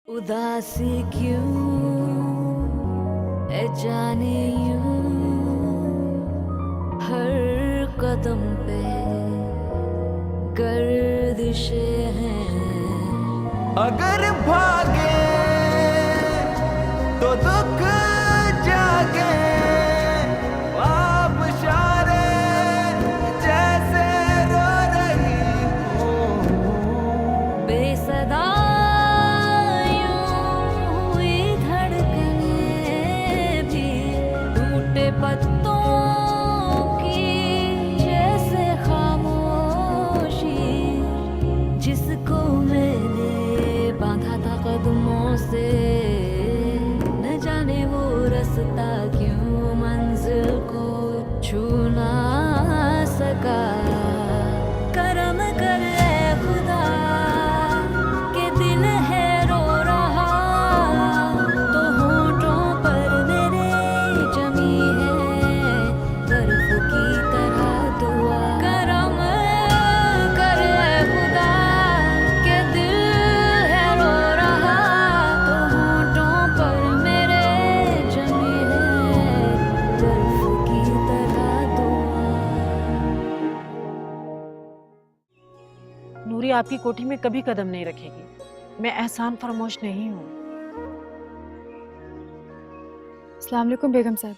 उदासी क्यों है जाने यूं हर कदम पे गर्दिशें हैं। अगर भागे तो दुख जागे, आप इशारे जैसे रो रही हूँ। बेसदा यूं हुई धड़कनें भी टूटे पत्तों की जैसे खामोशी, जिसको मैंने बांधा था कदमों से, न जाने वो रास्ता क्यों मंजिल को छू ना सका। करम कर ए खुदा के दिल है रो रहा, तो होठों पर मेरे जमी है बर्फ की तरह दुआ। करम कर ए खुदा के दिल है रो रहा, तो होठों पर मेरे जमी है बर्फ की तरह दुआ। नूरी आपकी कोठी में कभी कदम नहीं रखेगी। मैं एहसान फरामोश नहीं हूँ। अस्सलाम वालेकुम बेगम साहब।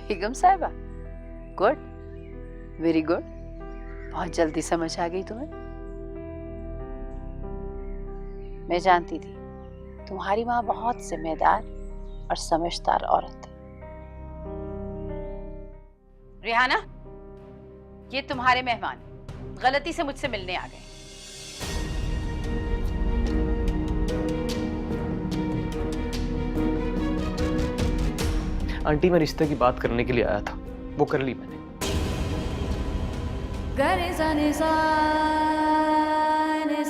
बेगम साहिबा, गुड, वेरी गुड। बहुत जल्दी समझ आ गई तुम्हें। मैं जानती थी तुम्हारी माँ बहुत जिम्मेदार और समझदार औरत है। रिहाना, ये तुम्हारे मेहमान गलती से मुझसे मिलने आ गए। आंटी, मैं रिश्ते की बात करने के लिए आया था, वो कर ली मैंने। गरे सा नि सा गरे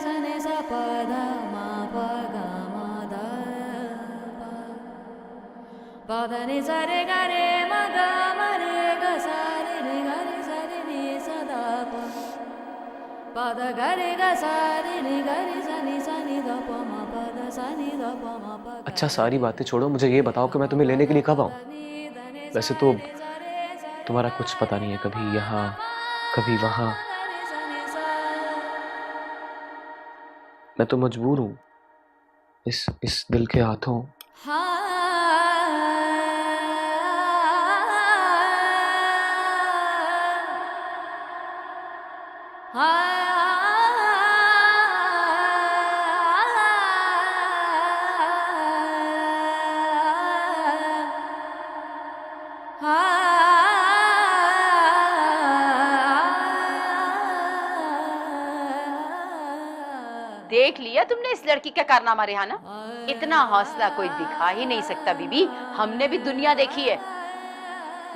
सा नि सा प ध म प ग म ध प ध नि सा रे ग रे म ग म रे ग सा रे रे ग रे सा रे नि सा ध प ध ग रे ग सा रे रे ग रे सा नि ध प म प ध सा नि ध प म प ग। अच्छा, सारी बातें छोड़ो, मुझे ये बताओ कि मैं तुम्हें लेने के लिए कब आऊँ? वैसे तो तुम्हारा कुछ पता नहीं है, कभी यहाँ कभी वहाँ। मैं तो मजबूर हूँ इस दिल के हाथों। देख लिया तुमने इस लड़की का कारनामा रिहाना। इतना हौसला कोई दिखा ही नहीं सकता बीबी, हमने भी दुनिया देखी है।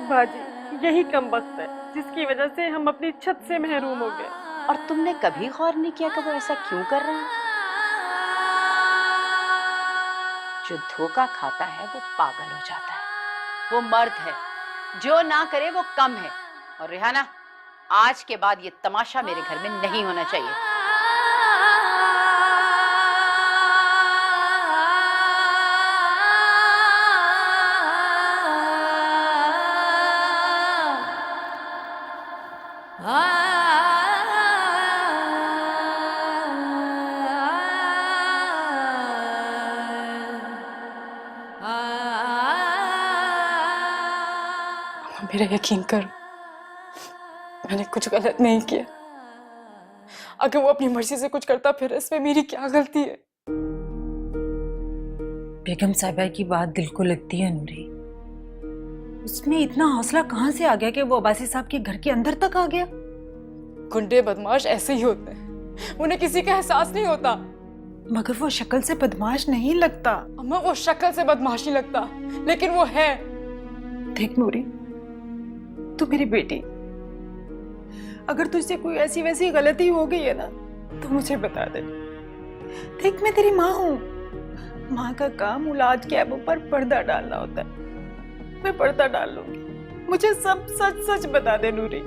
बाजी, यही कम वक्त है जिसकी वजह से हम अपनी छत से महरूम हो गए। और तुमने कभी गौर नहीं किया कि वो ऐसा क्यों कर रहा है? जो धोखा खाता है वो पागल हो जाता है। वो मर्द है, जो ना करे वो कम है। और रिहाना, आज के बाद ये तमाशा मेरे घर में नहीं होना चाहिए। मेरा यकीन करो, मैंने कुछ गलत नहीं किया। अगर वो अपनी मर्जी से कुछ करता फिर इसमें मेरी क्या गलती है? बेगम साहिबा की बात दिल को लगती है नूरी। उसमें इतना हौसला कहाँ से आ गया कि वो अब्बासी साहब के घर के अंदर तक आ गया? गुंडे बदमाश ऐसे ही होते हैं, उन्हें किसी का एहसास नहीं होता। मगर वो शक्ल से बदमाश नहीं लगता। अम्मा, वो शक्ल से बदमाश नहीं लगता, लेकिन वो है। देख नूरी, तू मेरी बेटी, अगर तुझसे कोई ऐसी वैसी गलती हो गई है ना तो मुझे बता दे। देख, मैं तेरी माँ हूँ। माँ का काम औलाद के ऐबों पर पर्दा डालना होता है। मैं पर्दा डाल लूंगी, मुझे सब सच सच बता दे नूरी।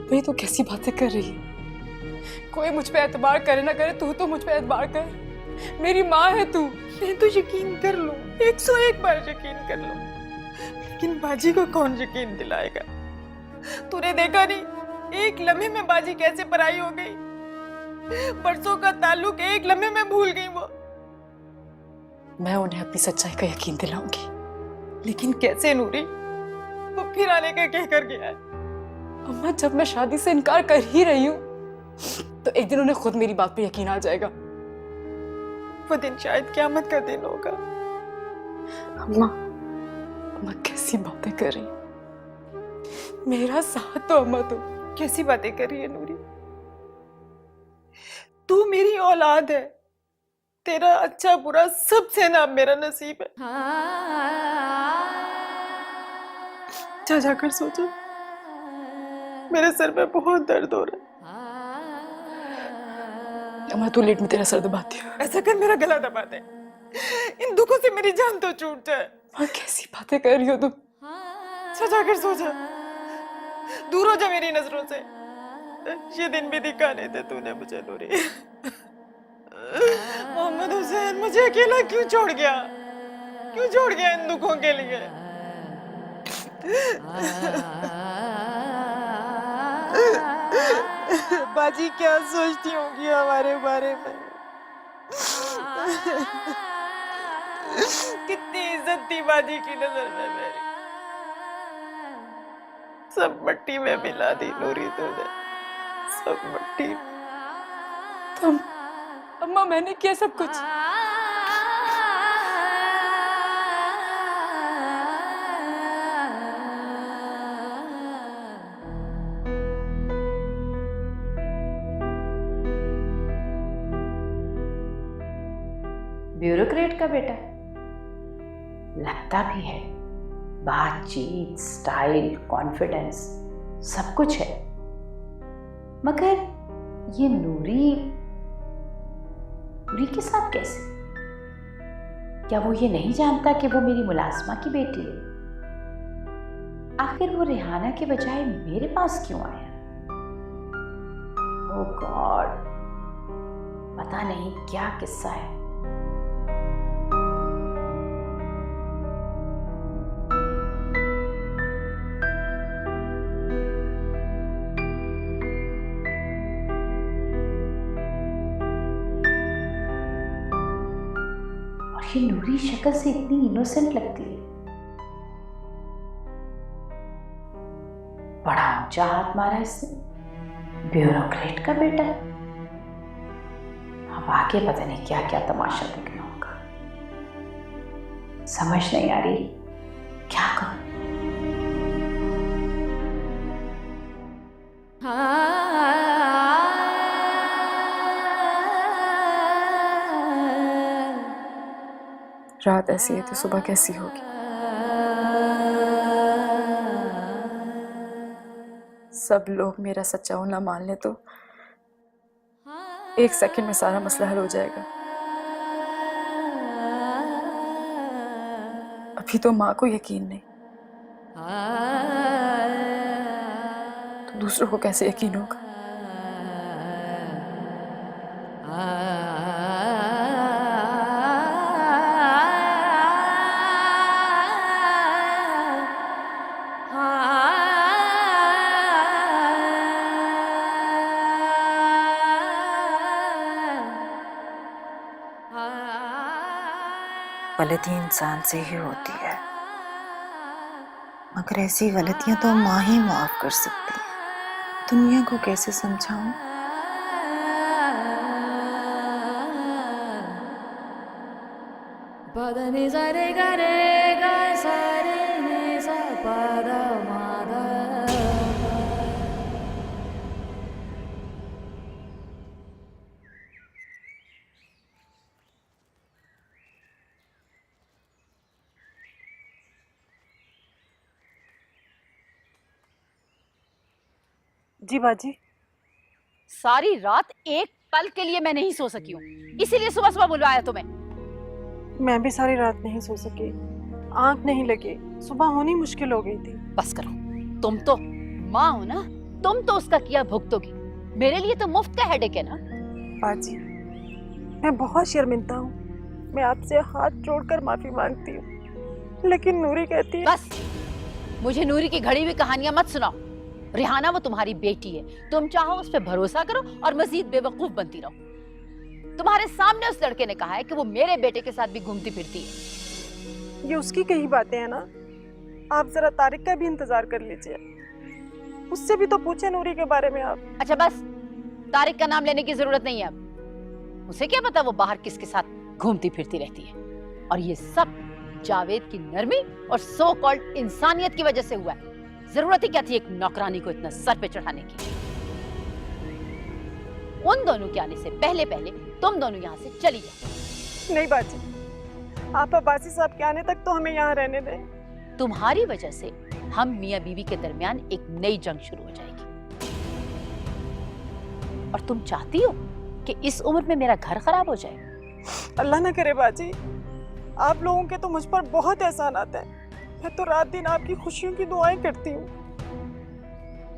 वही तो कैसी बातें कर रही है। कोई मुझ पे एतबार करे ना करे, तू तो मुझ पे एतबार कर। मेरी माँ है तू। मैं तो यकीन कर लूं, 101 बार यकीन कर लूं, लेकिन बाजी को कौन यकीन दिलाएगा? तूने देखा नहीं, एक लम्हे में बाजी कैसे पराई हो गई। बरसों का ताल्लुक एक लम्हे में भूल गई वो। मैं उन्हें अपनी सच्चाई का यकीन दिलाऊंगी। लेकिन कैसे नूरी? वो फिर आने का कह कर गया है। अम्मा, जब मैं शादी से इनकार कर ही रही हूँ तो एक दिन उन्हें खुद मेरी बात पे यकीन आ जाएगा। वो दिन शायद क़यामत का दिन होगा। अम्मा, अम्मा कैसी बातें कर रही? मेरा साथ तो अम्मा तुम। कैसी बातें कर रही है नूरी? तू मेरी औलाद है, तेरा अच्छा बुरा सब सहना मेरा नसीब है। जा जाकर सोचो, मेरे सर में बहुत दर्द हो रहा है। अम्मा तू लेट, में तेरा सर दबाती हूँ। ऐसा कर मेरा गला दबा दे, इन दुखों से मेरी जान तो छूट जाए। अम्मा कैसी बातें कर रही हो तुम? जा जाकर सो जा, दूर हो जा मेरी नजरों से। ये दिन भी दिखाने थे तूने मुझे नूरी। मोहम्मद हुसैन मुझे अकेला क्यों छोड़ गया? क्यों छोड़ गया इन दुखों के लिए? बाजी क्या सोचती होंगी हमारे बारे में? कितनी इज्जत थी बाजी की नजर में मेरी, सब मट्टी में मिला दी नूरी तूने, सब मट्टी। तुम अम्मा, मैंने किया सब कुछ। ब्यूरोक्रेट का बेटा लगता भी है, बातचीत, स्टाइल, कॉन्फिडेंस सब कुछ है, मगर ये नूरी के साथ कैसे? क्या वो ये नहीं जानता कि वो मेरी मुलाजमा की बेटी है? आखिर वो रिहाना के बजाय मेरे पास क्यों आया? ओह गॉड, पता नहीं क्या किस्सा है। ये नूरी शक्ल से इतनी इनोसेंट लगती है। बड़ा ऊंचा हाथ मारा इसने, ब्यूरोक्रेट का बेटा। अब आगे पता नहीं क्या क्या तमाशा देखना होगा, समझ नहीं आ रही क्या करूं। रात ऐसी है तो सुबह कैसी होगी? सब लोग मेरा सच्चा होना मान ले तो 1 सेकंड में सारा मसला हल हो जाएगा। अभी तो माँ को यकीन नहीं, तो दूसरों को कैसे यकीन होगा? गलती इंसान से ही होती है, मगर ऐसी गलतियां तो माँ ही माफ कर सकती है। दुनिया को कैसे समझाऊं? पदनि सारे गरे गा सारे नि सा पद मादा। जी बाजी। सारी रात एक पल के लिए मैं नहीं सो सकी हूँ, इसीलिए सुबह सुबह बुलवाया तुम्हें। मैं भी सारी रात नहीं सो सकी, आंख नहीं लगी, सुबह होनी मुश्किल हो गई थी। बस करो, तुम तो माँ हो ना, तुम तो उसका किया भुगतोगी। मेरे लिए तो मुफ्त का हेडेक है ना। बाजी, मैं बहुत शर्मिंदा हूँ, मैं आपसे हाथ जोड़कर माफी मांगती हूँ, लेकिन नूरी कहती है। बस, मुझे नूरी की घड़ी हुई कहानियां मत सुनाओ। रिहाना वो तुम्हारी बेटी है, तुम चाहो उस पर भरोसा करो और मजीद बेवकूफ बनती रहो। तुम्हारे सामने उस लड़के ने कहा है कि वो मेरे बेटे के साथ भी घूमती फिरती है। ये उसकी कही बातें हैं ना, आप जरा तारिक का भी इंतजार कर लीजिए, उससे भी तो पूछे नूरी के बारे में आप। अच्छा बस, तारिक का नाम लेने की जरूरत नहीं है अब। उसे क्या पता वो बाहर किसके साथ घूमती फिरती रहती है। और ये सब जावेद की नरमी और सो कॉल्ड इंसानियत की वजह से हुआ है। जरूरत ही क्या थी एक नौकरानी को इतना सर पे चढ़ाने की। उन दोनों के आने से पहले पहले तुम दोनों यहाँ से चली जाओ। नहीं बाजी, आप अब्बासी साहब के आने तक तो हमें यहाँ रहने दें। तुम्हारी वजह से हम मियाँ बीवी के दरमियान एक नई जंग शुरू हो जाएगी। और तुम चाहती हो कि इस उम्र में मेरा घर खराब हो जाए? अल्लाह ना करे बाजी, आप लोगों के तो मुझ पर बहुत एहसान आता है। मैं तो रात दिन आपकी खुशियों की दुआएं करती हूँ।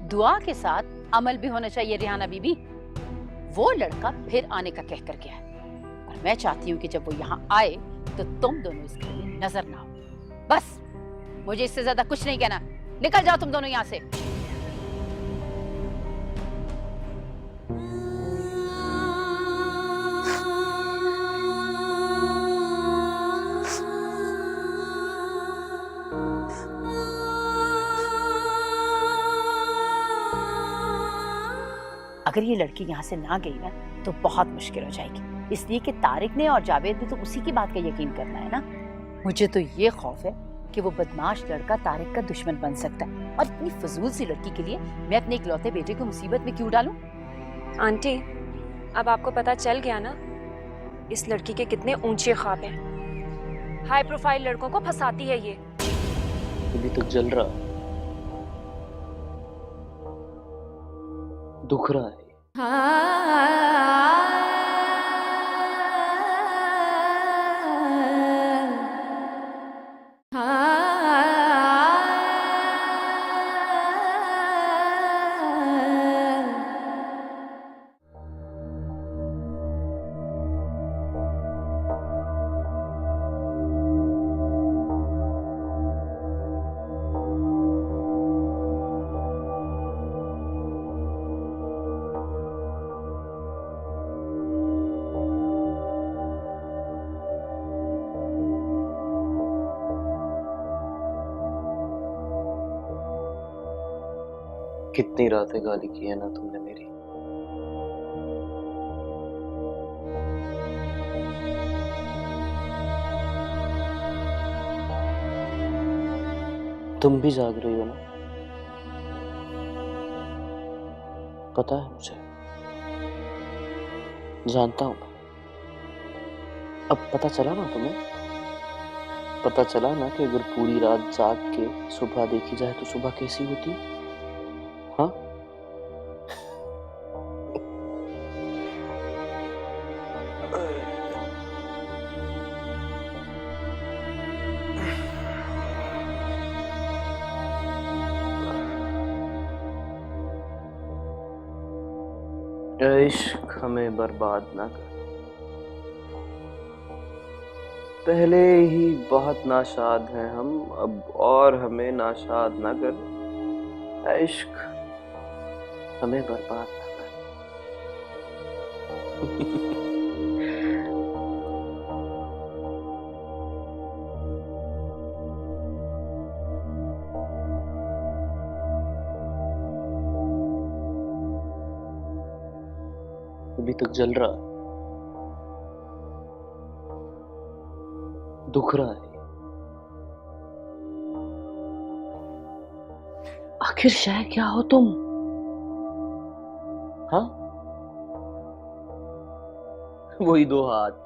दुआ के साथ अमल भी होना चाहिए रिहाना बीबी। वो लड़का फिर आने का कह कर गया है और मैं चाहती हूँ कि जब वो यहाँ आए तो तुम दोनों इस घर में नजर ना हो। बस, मुझे इससे ज्यादा कुछ नहीं कहना। निकल जाओ तुम दोनों यहाँ से। अगर ये लड़की यहाँ से ना गई ना तो बहुत मुश्किल हो जाएगी, इसलिए कि तारिक ने और जावेद ने तो उसी की बात का यकीन करना है ना। मुझे तो ये खौफ है कि वो बदमाश लड़का तारिक का दुश्मन बन सकता है और इतनी फजूल सी लड़की के लिए मैं अपने इकलौते बेटे को मुसीबत में क्यों डालूं? आंटी, अब आपको पता चल गया ना इस लड़की के कितने ऊंचे ख्वाब हैं। हाई प्रोफाइल लड़कों को फंसाती है ये। अभी तक जल रहा, दुख रहा है। कितनी रातें गाली की है ना तुमने मेरी। तुम भी जाग रही हो ना, पता है मुझे, जानता हूं मैं। अब पता चला ना तुम्हें, पता चला ना कि अगर पूरी रात जाग के सुबह देखी जाए तो सुबह कैसी होती है। हाँ, इश्क हमें बर्बाद ना कर, पहले ही बहुत नाशाद हैं हम, अब और हमें नाशाद ना कर। इश्क हमें बर्बाद ना कर। अभी तक जल रहा, दुख रहा है। आखिर शाय क्या हो तुम? हाँ, वही दो हाथ,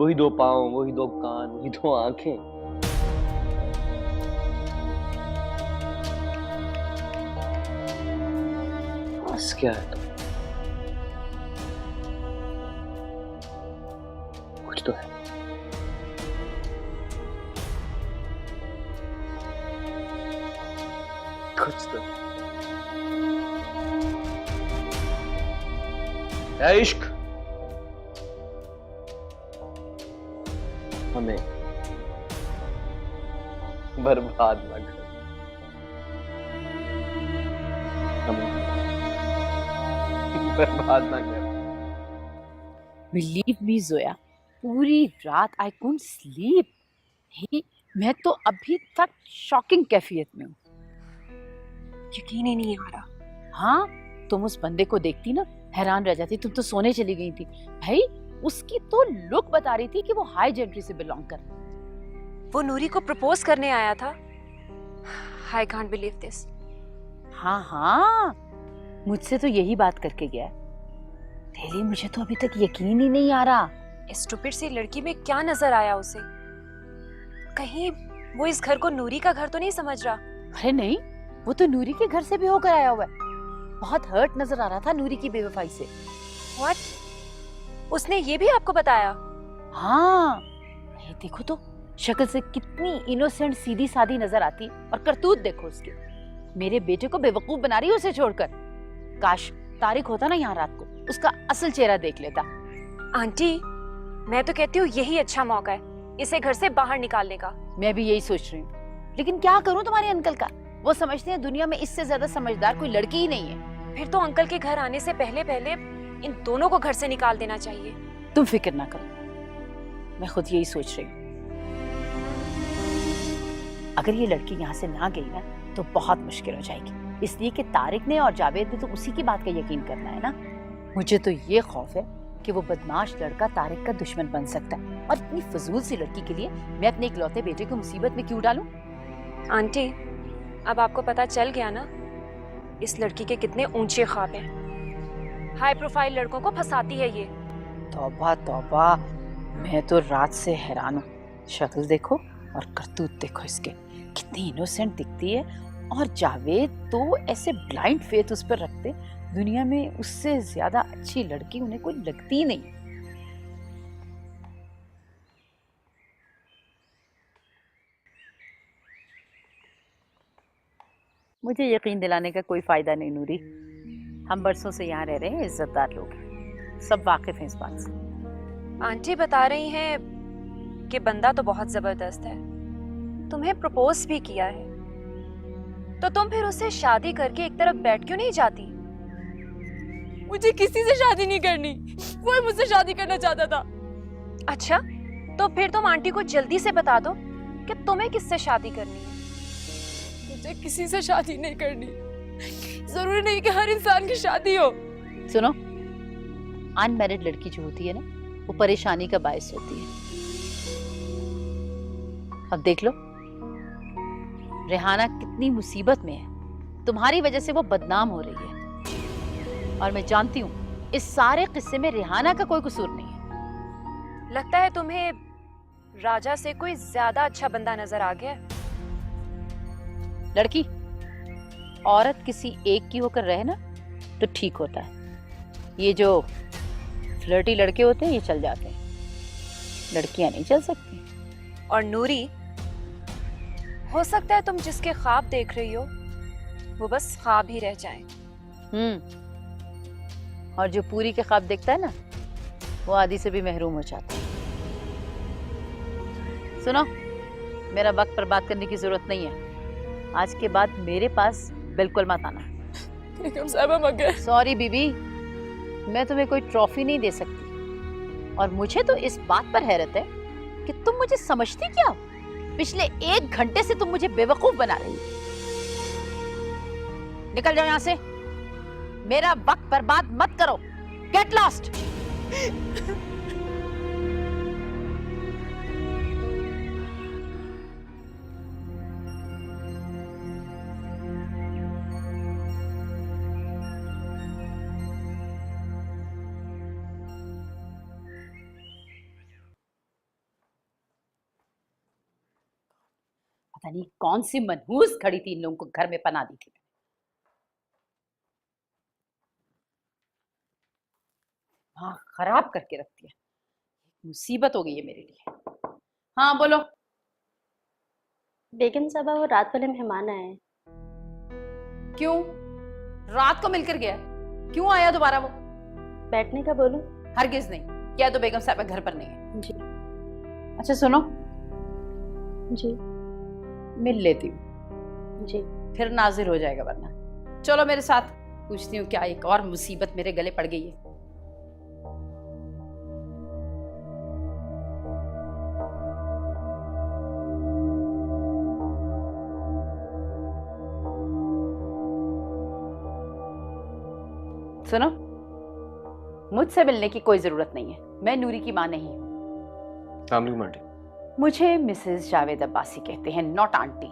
वही दो पांव, वही दो कान, वही दो आंखें। बस क्या है तुम? कुछ तो है। कुछ तो ऐ इश्क, हमें बर्बाद ना कर, हमें बर्बाद ना कर। बिलीव मी जोया, पूरी रात आई कुडंट स्लीप। ही, मैं तो अभी तक शॉकिंग कैफियत में हूँ। यकीन ही नहीं आ रहा। हाँ, तुम उस बंदे को देखती ना, हैरान रह जाती। तुम तो सोने चली गई थी भाई। उसकी तो लुक बता रही थी कि वो हाई जेंट्री से बिलोंग कर। वो नूरी को प्रपोज करने आया था। I can't believe this. हाँ हाँ, मुझसे तो यही बात करके गया है। तेली, मुझे तो अभी तक यकीन ही नहीं आ रहा। इस स्टूपिड सी लड़की में क्या नजर आया उसे? कहीं वो इस घर को नूरी का घर तो नहीं समझ रहा? अरे नहीं, वो तो नूरी के घर से भी होकर आया हुआ है। बहुत हर्ट नजर आ रहा था नूरी की बेवफाई से। व्हाट? उसने ये भी आपको बताया? हाँ, ये देखो तो, शक्ल से कितनी इनोसेंट सीधी सादी नजर आती, और करतूत देखो उसकी। मेरे बेटे को बेवकूफ बना रही है उसे छोड़कर। काश तारिक होता ना यहाँ रात को, उसका असल चेहरा देख लेता। आंटी, मैं तो कहती हूँ यही अच्छा मौका है इसे घर से बाहर निकालने का। मैं भी यही सोच रही हूँ, लेकिन क्या करूँ तुम्हारे अंकल का? वो समझते हैं दुनिया में इससे ज्यादा समझदार कोई लड़की ही नहीं है। फिर तो अंकल के घर आने से पहले पहले इन दोनों को घर से निकाल देना चाहिए। तुम फिक्र ना करो, मैं खुद यही सोच रही हूँ। अगर ये लड़की यहाँ से ना गई ना तो बहुत मुश्किल हो जाएगी, इसलिए कि तारिक ने और जावेद ने तो उसी की बात का यकीन करना है ना। मुझे तो ये खौफ है कि वो बदमाश लड़का तारिक का दुश्मन बन सकता है, और इतनी फजूल सी लड़की के लिए मैं अपने इकलौते बेटे को मुसीबत में क्यों डालूं? आंटी, अब आपको पता चल गया ना इस लड़की के कितने ऊंचे ख्वाब हैं। हाई प्रोफाइल लड़कों को फंसाती है ये। तौबा तौबा, मैं तो रात से हैरान हूँ। शक्ल देखो और करतूत देखो इसके, कितनी इनोसेंट दिखती है। और जावेद तो ऐसे ब्लाइंड फेथ उस पर रखते, दुनिया में उससे ज्यादा अच्छी लड़की उन्हें कोई लगती नहीं। मुझे यकीन दिलाने का कोई फायदा नहीं नूरी। हम बरसों से यहाँ रह रहे हैं, इज्जतदार लोग हैं, सब वाकिफ हैं इस बात से। आंटी बता रही हैं कि बंदा तो बहुत जबरदस्त है, तुम्हें प्रपोज भी किया है, तो तुम फिर उससे शादी करके एक तरफ बैठ क्यों नहीं जाती? मुझे किसी से शादी नहीं करनी, वो ही मुझसे शादी करना चाहता था। अच्छा, तो फिर तुम आंटी को जल्दी से बता दो कि तुम्हें किससे शादी करनी है। मुझे किसी से शादी नहीं करनी। जरूरी नहीं कि हर इंसान की शादी हो। सुनो, अनमैरिड लड़की जो होती है ना, वो परेशानी का बायस होती है। अब देख लो, रेहाना कितनी मुसीबत में है, तुम्हारी वजह से वो बदनाम हो रही है। और मैं जानती हूँ इस सारे किस्से में रेहाना का कोई कसूर नहीं है। लगता है तुम्हें राजा से कोई ज्यादा अच्छा बंदा नजर आ गया। लड़की, औरत किसी एक की होकर रहे ना तो ठीक होता है। ये जो फ्लर्टी लड़के होते हैं ये चल जाते हैं, लड़कियां नहीं चल सकती। और नूरी, हो सकता है तुम जिसके ख्वाब देख रही हो वो बस ख्वाब ही रह जाएं। और जो पूरी के ख्वाब देखता है ना, वो आदि से भी महरूम हो जाता है। सुनो, मेरा वक्त बर्बाद करने की जरूरत नहीं है। आज के बाद मेरे पास बिल्कुल मत आना। बेगम साहबा मगर। सॉरी बीबी, मैं तुम्हें कोई ट्रॉफी नहीं दे सकती। और मुझे तो इस बात पर हैरत है कि तुम मुझे समझती क्या हो? पिछले 1 घंटे से तुम मुझे बेवकूफ बना रही हो। निकल जाओ यहाँ से, मेरा वक्त बर्बाद मत करो। Get lost. पता नहीं कौन सी मनहूस खड़ी थी इन लोगों को घर में पना दी थी। हाँ, खराब करके रखती है, मुसीबत हो गई है मेरे लिए। हाँ बोलो। बेगम साहबा, वो रात वाले मेहमान आए हैं। क्यों? रात को मिलकर गया, क्यों आया दोबारा वो? बैठने का बोलूं? हरगिज नहीं, क्या तो बेगम साहब घर पर नहीं है। जी। अच्छा सुनो, जी। मिल लेती हूँ, जी। फिर नाजिर हो जाएगा वरना। चलो मेरे साथ, पूछती हूँ क्या एक और मुसीबत मेरे गले पड़ गई है। सुनो, मुझसे मिलने की कोई जरूरत नहीं है, मैं नूरी की माँ नहीं हूँ। अस्सलाम आंटी। मुझे मिसेस जावेद अब्बासी कहते हैं, not aunty.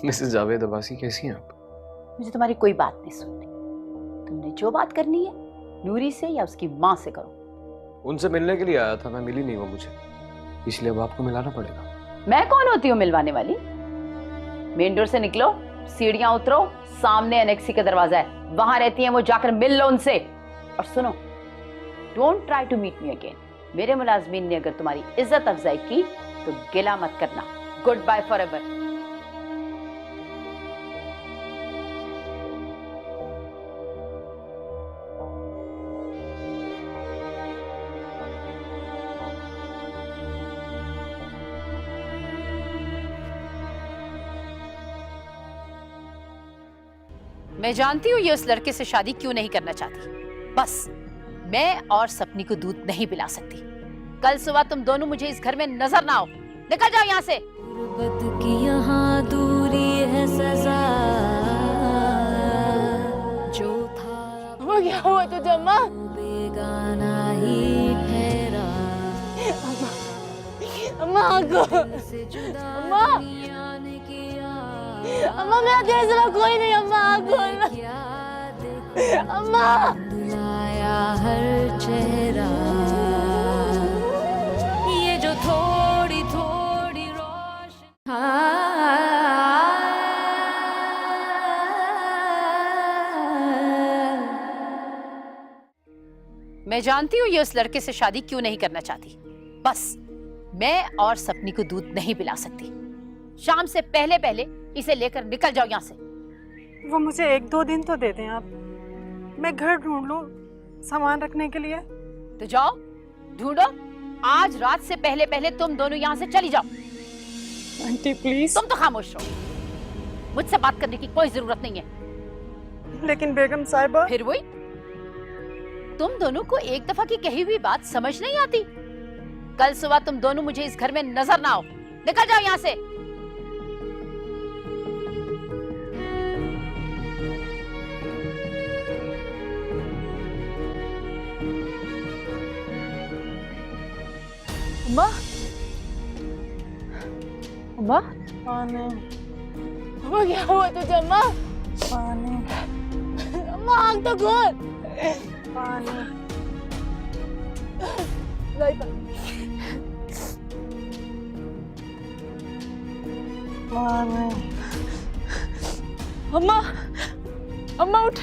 Mrs Javed Abbasi कैसी हैं आप? मुझे तुम्हारी कोई बात नहीं सुननी। तुमने जो बात करनी है नूरी से या उसकी माँ से करो। उनसे मिलने के लिए आया था, मैं मिली नहीं वो मुझे, इसलिए अब आपको मिलाना पड़ेगा। मैं कौन होती हूँ मिलवाने वाली? मेन डोर से निकलो, सीढ़ियां उतरो, सामने एनेक्सी का दरवाजा है, वहां रहती हैं वो, जाकर मिल लो उनसे। और सुनो, don't try to meet me again. मेरे मुलाजमीन ने अगर तुम्हारी इज्जत अफजाई की तो गिला मत करना। Goodbye forever. मैं जानती हूँ ये उस लड़के से शादी क्यों नहीं करना चाहती। बस मैं और सपनी को दूध नहीं पिला सकती। कल सुबह तुम दोनों मुझे इस घर में नजर ना आओ। निकल जाओ यहाँ से। गुर्बत की यहाँ दूरी है सजा, जो था वो क्या हुआ तुझे अम्मा? बेगाना ही ठहरा। अम्मा आगो। अम्मा, अम्मा मेरा तेरे सिवा कोई नहीं। अम्मा आगो। अम्मा, बुलाया हर चेहरा, ये जो थोड़ी थोड़ी रोशनी। मैं जानती हूँ ये उस लड़के से शादी क्यों नहीं करना चाहती। बस मैं और सपनी को दूध नहीं पिला सकती। शाम से पहले पहले इसे लेकर निकल जाओ यहाँ से। वो मुझे 1-2 दिन तो दे दें आप, मैं घर ढूंढ लूं सामान रखने के लिए। तो जाओ ढूंढो, आज रात से पहले पहले तुम दोनों यहाँ से चली जाओ। Aunty please. तुम तो खामोश रहो, मुझसे बात करने की कोई जरूरत नहीं है। लेकिन बेगम साहिबा। फिर वही, तुम दोनों को एक दफा की कही हुई बात समझ नहीं आती। कल सुबह तुम दोनों मुझे इस घर में नजर ना आओ। निकल जाओ यहाँ से। अम्मा, अम्मा, पानी वो क्या हुआ तुझे अम्मा? पानी अम्मा आग तो खोल। पानी पानी। अम्मा, अम्मा उठ।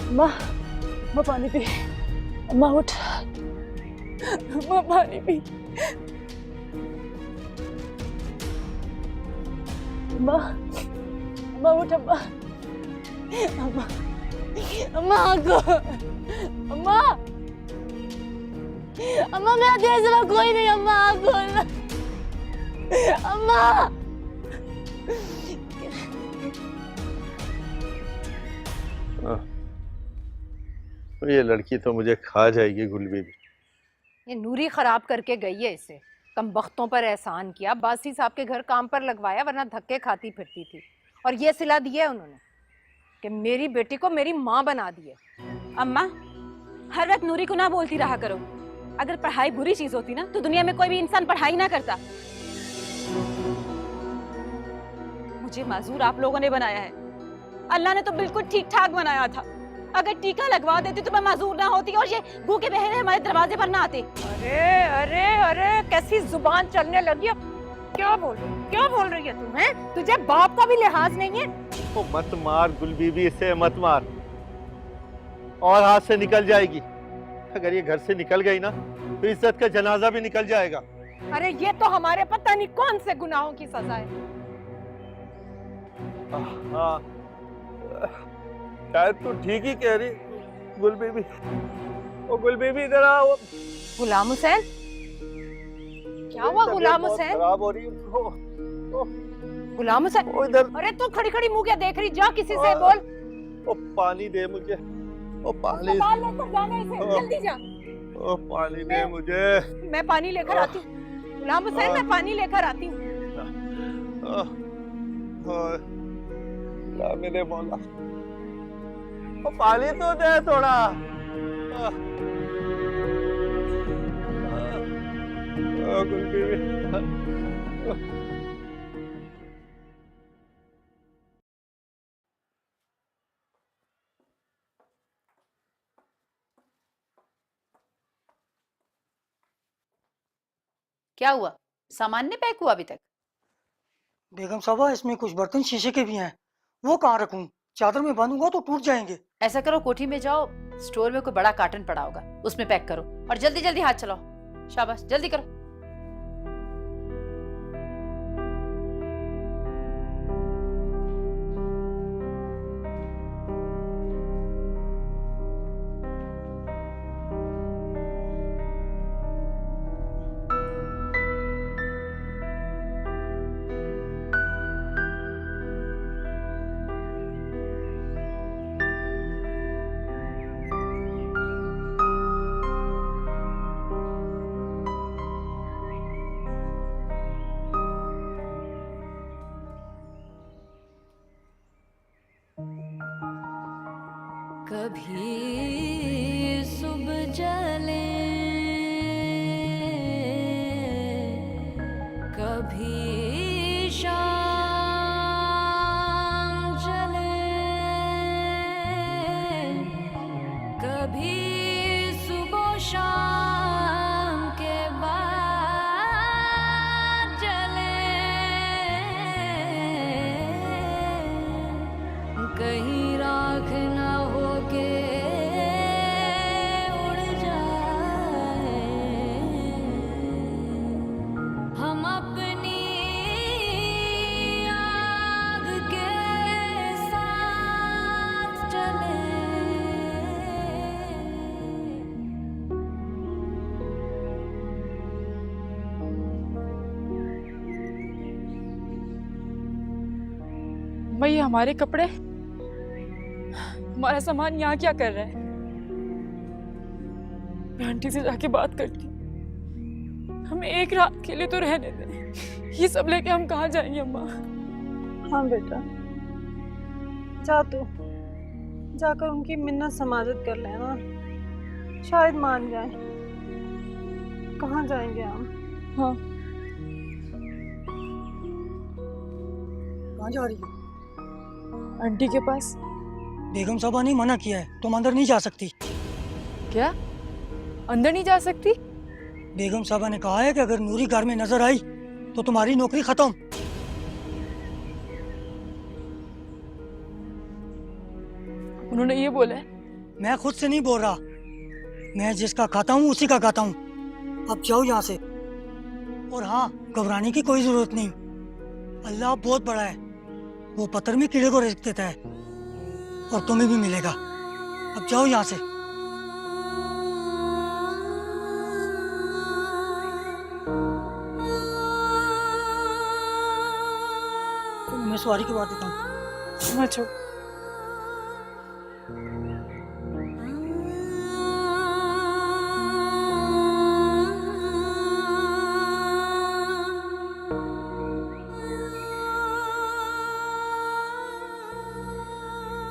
अम्मा, अम्मा पानी पी। अम्मा उठ, अम्मा पानी पी। अम्मा, अम्मा उठ। अम्मा, अम्मा, अम्मा आगो। अम्मा, अम्मा मेरा तेरे सिवा कोई नहीं। अम्मा आगो। अम्मा, ये लड़की तो मुझे खा जाएगी गुलबी भी। ये नूरी खराब करके गई है इसे। कम बख्तों पर एहसान किया, बासी साहब के घर काम पर लगवाया, वरना धक्के खाती फिरती थी। और ये सिला दिया उन्होंने कि मेरी बेटी को मेरी माँ बना दिए। अम्मा, हर वक्त नूरी को ना बोलती रहा करो। अगर पढ़ाई बुरी चीज होती ना तो दुनिया में कोई भी इंसान पढ़ाई ना करता। मुझे माजूर आप लोगों ने बनाया है। अल्लाह ने तो बिल्कुल ठीक ठाक बनाया था। अगर टीका लगवा देती तो मैं माजूर ना होती और ये भूखे बहरे हमारे दरवाजे पर ना आते। अरे अरे अरे, कैसी जुबान चलने लगी। क्या बोल रही है तुम? है तुझे बाप का भी लिहाज नहीं है? ओ मत मार गुलबीबी, इसे मत मार और हाथ से निकल जाएगी। अगर ये घर से निकल गई ना तो इज्जत का जनाजा भी निकल जाएगा। अरे ये तो हमारे पता नहीं कौन से गुनाहों की सजा है। हाँ, शायद तू ठीक ही कह रही। गुल बेबी, ओ गुल बेबी इधर आओ। गुलाम हुसैन, क्या हुआ गुलाम हुसैन? खराब हो रही है। गुलाम हुसैन, ओ इधर। अरे तू खड़ी खड़ी मुंह क्या देख रही? जा किसी से बोल। ओ पानी दे मुझे, ओ पानी लेकर जाना इसे, जल्दी जा। ओ पानी दे मुझे। मैं पानी लेकर आती हूँ। गुलाम हुसैन, मैं पानी लेकर आती हूँ। ला मेरे मौला, ओ पानी तो दे थोड़ा। गुल बेबी। क्या हुआ? सामान नहीं पैक हुआ अभी तक? बेगम साहबा, इसमें कुछ बर्तन शीशे के भी हैं, वो कहाँ रखूं? चादर में बांधूंगा तो टूट जाएंगे। ऐसा करो, कोठी में जाओ, स्टोर में कोई बड़ा कार्टन पड़ा होगा, उसमें पैक करो और जल्दी जल्दी हाथ चलाओ। शाबाश, जल्दी करो। कभी सुबह जले, कभी शाम जले, कभी सुबह शाम के बाद जले, कहीं राख ना होके उड़ जाए, हम अपनी आग के साथ चले। मैं, ये हमारे कपड़े, हमारा सामान यहाँ क्या कर रहा है? मैं आंटी से जाके बात करती हूँ, हमें एक रात के लिए तो रहने दें। ये सब लेके हम कहाँ जाएंगे अम्मा? हाँ बेटा, जा तू, जाकर उनकी मिन्नत समाजत कर लेना, शायद मान जाए। कहाँ जाएंगे हम? हाँ। कहाँ जा रही हो? आंटी के पास। बेगम साहबा ने मना किया है, तुम अंदर नहीं जा सकती। क्या? अंदर नहीं जा सकती? बेगम साहबा ने कहा है कि अगर नूरी घर में नजर आई तो तुम्हारी नौकरी खत्म। उन्होंने ये बोला है? मैं खुद से नहीं बोल रहा, मैं जिसका खाता हूँ उसी का खाता हूँ। अब जाओ यहाँ से। और हाँ, घबराने की कोई जरूरत नहीं, अल्लाह बहुत बड़ा है, वो पत्थर में कीड़े को रिज़्क देता है और तुम्हें भी मिलेगा। अब जाओ यहाँ से। मैं सवारी की बात देता हूँ। अच्छा।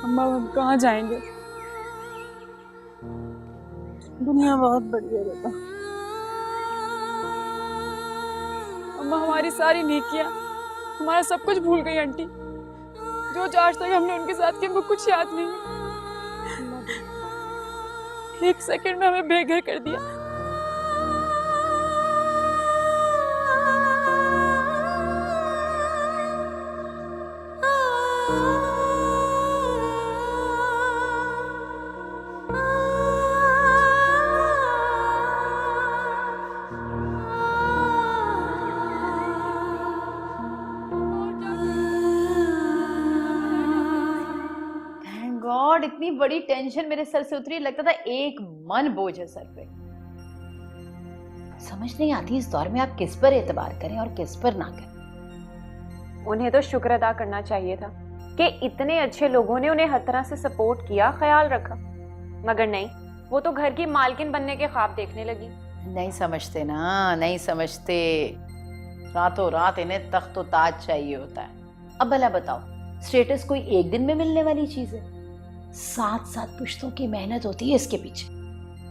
अम्मा, हम कहाँ जाएंगे? दुनिया बहुत बड़ी है बेटा। अम्मा, हमारी सारी नेकियां, हमारा सब कुछ भूल गई आंटी। जो आज तक हमने उनके साथ किया, हमको कुछ याद नहीं है। एक सेकंड में हमें बेघर कर दिया। गॉड, इतनी बड़ी टेंशन मेरे सर से उतरी, लगता था एक मन बोझ है सर पे। समझ नहीं आती इस दौर में आप किस पर एतबार करें और किस पर ना करें। उन्हें तो शुक्र अदा करना चाहिए था कि इतने अच्छे लोगों ने उन्हें हर तरह से सपोर्ट किया, ख्याल रखा, मगर नहीं, वो तो घर की मालकिन बनने के ख्वाब देखने लगी। नहीं समझते ना, नहीं समझते। रातों रात इन्हें तख्त और ताज चाहिए होता है। अब भला बताओ, स्टेटस कोई एक दिन में मिलने वाली चीज है? 7-7 पुश्तों की मेहनत होती है इसके पीछे।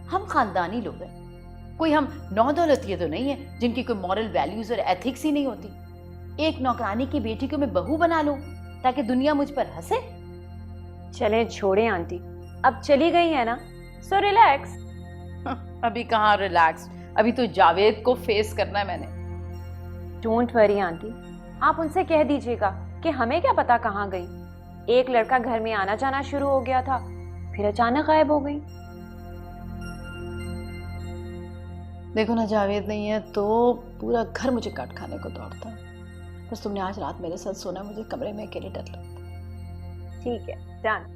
हम खानदानी लोग हैं, कोई हम नौदौलतिये तो नहीं है जिनकी कोई मॉरल वैल्यूज और एथिक्स ही नहीं होती। एक नौकरानी की बेटी को मैं बहू बना लूं ताकि दुनिया मुझ पर हंसे? चले छोड़े आंटी, अब चली गई है ना, सो रिलैक्स। अभी कहाँ रिलैक्स, अभी तो जावेद को फेस करना है मैंने। डोंट वरी आंटी, आप उनसे कह दीजिएगा कि हमें क्या पता कहाँ गई। एक लड़का घर में आना जाना शुरू हो गया था, फिर अचानक गायब हो गई। देखो ना, जावेद नहीं है तो पूरा घर मुझे काट खाने को दौड़ता है। बस तुमने आज रात मेरे साथ सोना, मुझे कमरे में अकेले डर लगता। ठीक है, डन।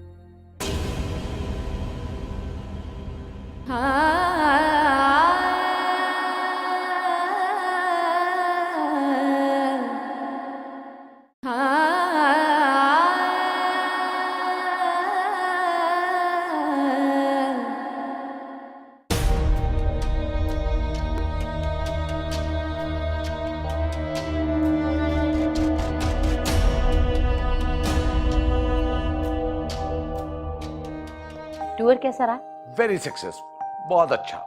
टूर कैसा रहा? वेरी सक्सेसफुल, बहुत अच्छा।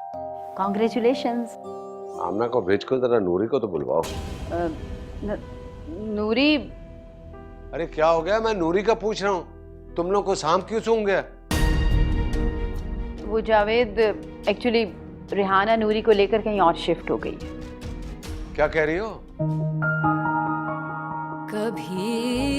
कॉन्ग्रेचुलेशंस। आमना को भेज कर जरा नूरी को तो बुलवाओ। नूरी? अरे क्या हो गया, मैं नूरी का पूछ रहा हूँ, तुम लोग को शाम क्यों सूंघ गया? वो जावेद, एक्चुअली रिहाना नूरी को लेकर कहीं और शिफ्ट हो गई है। क्या कह रही हो? कभी